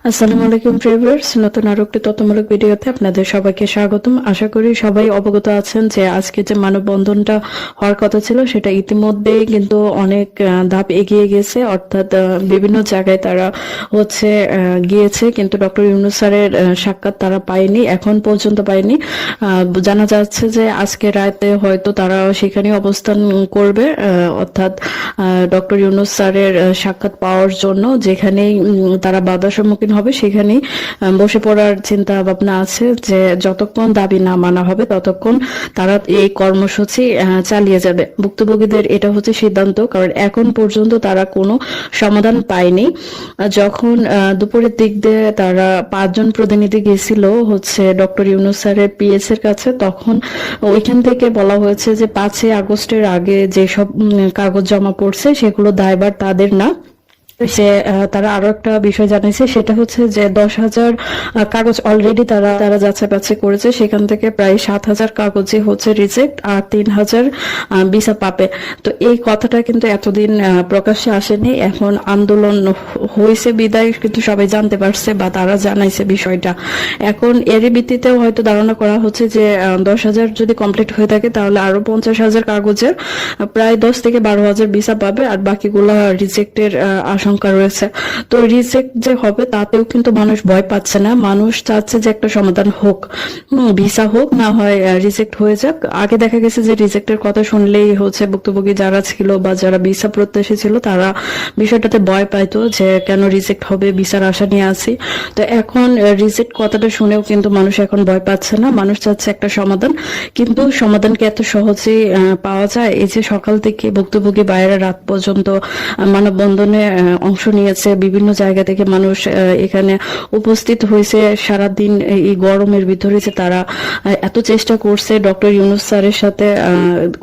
আসসালামু আলাইকুম ভিউয়ার্স, নতুন আরো একটি তথ্যমূলক ভিডিওতে আপনাদের সবাইকে স্বাগতম। আশা করি সবাই অবগত আছেন যে আজকে যে মানববন্ধনটা হওয়ার কথা ছিল সেটা ইতিমধ্যেই কিন্তু অনেক ধাপ এগিয়ে গেছে, অর্থাৎ বিভিন্ন জায়গায় তারা গিয়েছে, কিন্তু ডক্টর ইউনূস স্যারের সাক্ষাৎ তারা পায়নি, এখন পর্যন্ত পায়নি। জানা যাচ্ছে যে আজকে রাতে হয়তো তারা সেখানে অবস্থান করবে, অর্থাৎ ডক্টর ইউনূস স্যারের সাক্ষাৎ পাওয়ার জন্য যেখানেই তারা বাধার সম্মুখীন হবে সেখানেই বসে পড়ার চিন্তা ভাবনা আছে, যে যতক্ষণ দাবি না মানা হবে ততক্ষণ তারা এই কর্মসূচি চালিয়ে যাবে। ভুক্তভোগীদের এটা হচ্ছে সিদ্ধান্ত, কারণ এখন পর্যন্ত তারা কোনো সমাধান পায়নি। যখন দুপুরের দিক দিয়ে তারা 5 জন প্রতিনিধি গেছিল ডক্টর ইউনূস স্যারের পিএস এর কাছে, তখন ওইখান থেকে বলা হয়েছে যে 5 আগস্টের আগে যেসব কাগজ জমা পড়ছে সেগুলো দায়ভার তাদের না। তারা আরো একটা বিষয় জানিয়েছে, সেটা হচ্ছে যে 10,000 কাগজ অলরেডি তারা যাচাই বাছাই করেছে, সেখান থেকে প্রায় 7,000 কাগজই রিজেক্ট, আর 3,000 ভিসা পাবে। তো এই কথাটা কিন্তু এতদিন প্রকাশ্যে আসেনি, এখন আন্দোলন হয়েছে বিদায় কিন্তু সবাই জানতে পারছে বা তারা জানাইছে বিষয়টা। এখন এরই ভিত্তিতেও হয়তো ধারণা করা হচ্ছে যে 10,000 যদি কমপ্লিট হয়ে থাকে তাহলে আরো 50,000 কাগজের প্রায় 10 থেকে 12,000 ভিসা পাবে, আর বাকিগুলা রিজেক্টের আশঙ্কা রয়েছে। তো রিজেক্ট যে হবে তাতেও কিন্তু মানুষ ভয় পাচ্ছে না, মানুষ চাচ্ছে যে একটা সমাধান হোক, ভিসা হোক, না হয় রিজেক্ট হয়ে যাক। আগে দেখা গেছে যে রিজেক্টের কথা শুনলেই ভুক্তভোগী যারা ছিল বা যারা ভিসা প্রত্যাশী ছিল তারা বিষয়টাতে ভয় পাইতো যে কেন রিজেক্ট হবে, ভিসার আশা নিয়ে আসি। তো এখন রিজেক্ট কথাটা শুনেও কিন্তু মানুষ এখন ভয় পাচ্ছে না, মানুষ চাচ্ছে একটা সমাধান। কিন্তু সমাধানকে এত সহজেই পাওয়া যায়? এই যে সকাল থেকে ভুক্তভোগী বাইরে রাত পর্যন্ত মানববন্ধনে অংশ নিয়েছে, বিভিন্ন জায়গা থেকে মানুষ এখানে উপস্থিত হয়েছে, সারাদিন এই গরমের ভিতরে যে তারা এত চেষ্টা করছে ডক্টর ইউনূস স্যারের সাথে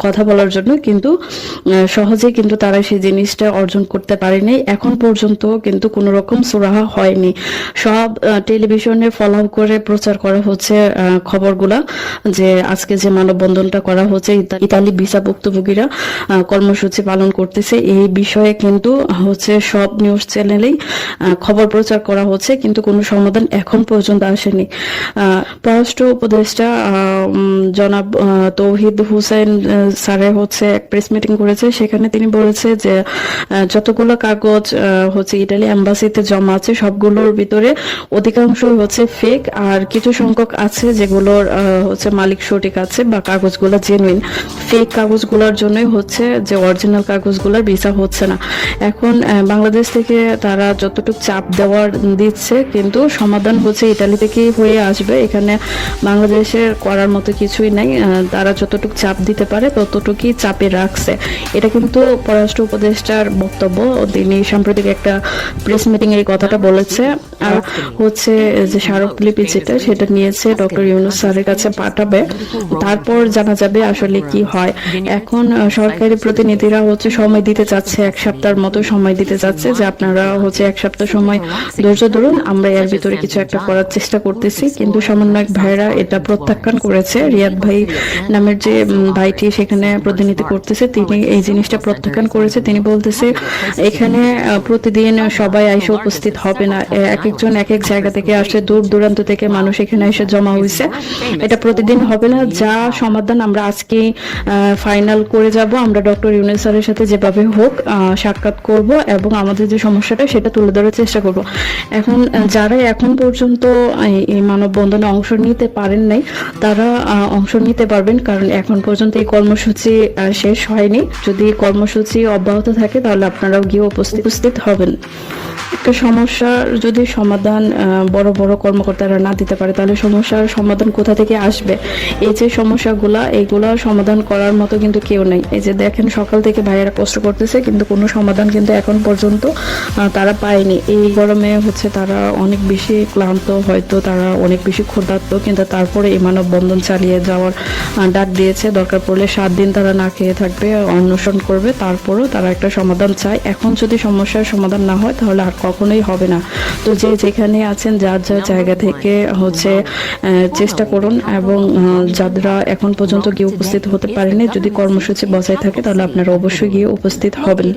কথা বলার জন্য, কিন্তু সহজে কিন্তু তারা সেই জিনিসটা অর্জন করতে পারেনি। এখন পর্যন্ত কিন্তু কোনো রকম সুরাহা হয়নি। সব টেলিভিশনে ফলো করে প্রচার করা হচ্ছে খবরগুলা, যে আজকে যে মানববন্ধনটা করা হচ্ছে ইতালি ভিসা ভুক্তভোগীরা কর্মসূচি পালন করতেছে, এই বিষয়ে কিন্তু সব নিউজ চ্যানেলেই খবর প্রচার করা হচ্ছে, কিন্তু কোনো সমাধান এখন পর্যন্ত আসেনি। পররাষ্ট্র উপদেষ্টা জনাব তৌহিদ হোসেন স্যারে এক প্রেস মিটিং করেছে, সেখানে তিনি বলেছে যে যতগুলো কাগজ ইটালি এম্বাসিতে জমা আছে সবগুলোর ভিতরে অধিকাংশ ফেক, আর কিছু সংখ্যক আছে যেগুলোর মালিক সঠিক আছে বা কাগজগুলো জেনুইন। ফেক কাগজগুলোর জন্যই যে অরিজিনাল কাগজগুলোর ভিসা হচ্ছে না। এখন বাংলাদেশ থেকে তারা যতটুকু চাপ দেওয়ার দিচ্ছে, কিন্তু সমাধান ইতালি থেকেই হয়ে আসবে, এখানে বাংলাদেশের করার মতো কিছুই নাই। তারা যতটুকু চাপ দিতে পারে ততটুকুই চাপে রাখছে, এটা কিন্তু পররাষ্ট্র উপদেষ্টার বক্তব্য। তিনি সাম্প্রতিক একটা প্রেস মিটিং এর কথাটা বলেছে, আর যে স্মারকলিপি সেটা নিয়েছে ডক্টর ইউনূস স্যারের কাছে পাঠাবে, তারপর জানা যাবে আসলে কি হয়। এখন সরকারি প্রতিনিধিরা সময় দিতে চাচ্ছে, 1 সপ্তাহের মতো সময় দিতে চাচ্ছে, যে আপনারা 1 সপ্তাহ সময় ধৈর্য ধরুন, আমরা এর ভিতরে কিছু একটা করার চেষ্টা করতেছি। কিন্তু সমন্বয়ক ভাইরা এটা প্রত্যাখ্যান করেছে। রিয়াদ ভাই নামের যে ভাইটি সেখানে প্রতিনিধি করতেছে, তিনি এই জিনিসটা প্রত্যাখ্যান করেছে। তিনি বলতেছে এখানে প্রতিদিন সবাই এসে উপস্থিত হবে না, এক একজন এক এক জায়গা থেকে আসে, দূর দূরান্ত থেকে মানুষ এখানে এসে জমা হয়েছে, এটা প্রতিদিন হবে না। যা সমাধান আমরা আজকে ফাইনাল করে যাব, আমরা ডক্টর ইউনূস স্যারের সাথে যেভাবে হোক সাক্ষাৎ করব এবং আমাদের যে সমস্যাটা সেটা তুলে ধরার চেষ্টা করব। এখন যারা এখন পর্যন্ত এই মানববন্ধনে অংশ নিতে পারেন নাই তারা অংশ নিতে পারবেন, কারণ এখন পর্যন্ত এই কর্মসূচি শেষ হয়নি। যদি কর্মসূচি অব্যাহত থাকে তাহলে আপনারাও গিয়ে উপস্থিত হবেন। একটা সমস্যার যদি সমাধান বড় বড় কর্মকর্তারা না দিতে পারে তাহলে সমস্যার সমাধান কোথা থেকে আসবে? এই যে সমস্যাগুলা, এইগুলা সমাধান করার মতো কিন্তু কেউ নাই। এই যে দেখেন সকাল থেকে ভাইয়েরা কষ্ট করতেছে, কিন্তু কোনো সমাধান কিন্তু এখন পর্যন্ত তারা পায়নি। এই গরমে তারা অনেক বেশি ক্লান্ত, হয়তো তারা অনেক বেশি ক্ষুধার্ত, কিন্তু তারপরে এই মানববন্ধন চালিয়ে যাওয়ার ডাক দিয়েছে। দরকার পড়লে 7 দিন তারা না খেয়ে থাকবে, অনশন করবে, তারপরও তারা একটা সমাধান চায়। এখন যদি সমস্যার সমাধান না হয় তাহলে আর কখনোই হবে না। তো যে যেখানে আছেন যার যার জায়গা থেকে চেষ্টা করুন, এবং যারা এখন পর্যন্ত গিয়ে উপস্থিত হতে পারেনি, যদি কর্মসূচি বজায় থাকে তাহলে আপনারা অবশ্যই গিয়ে উপস্থিত হবেন।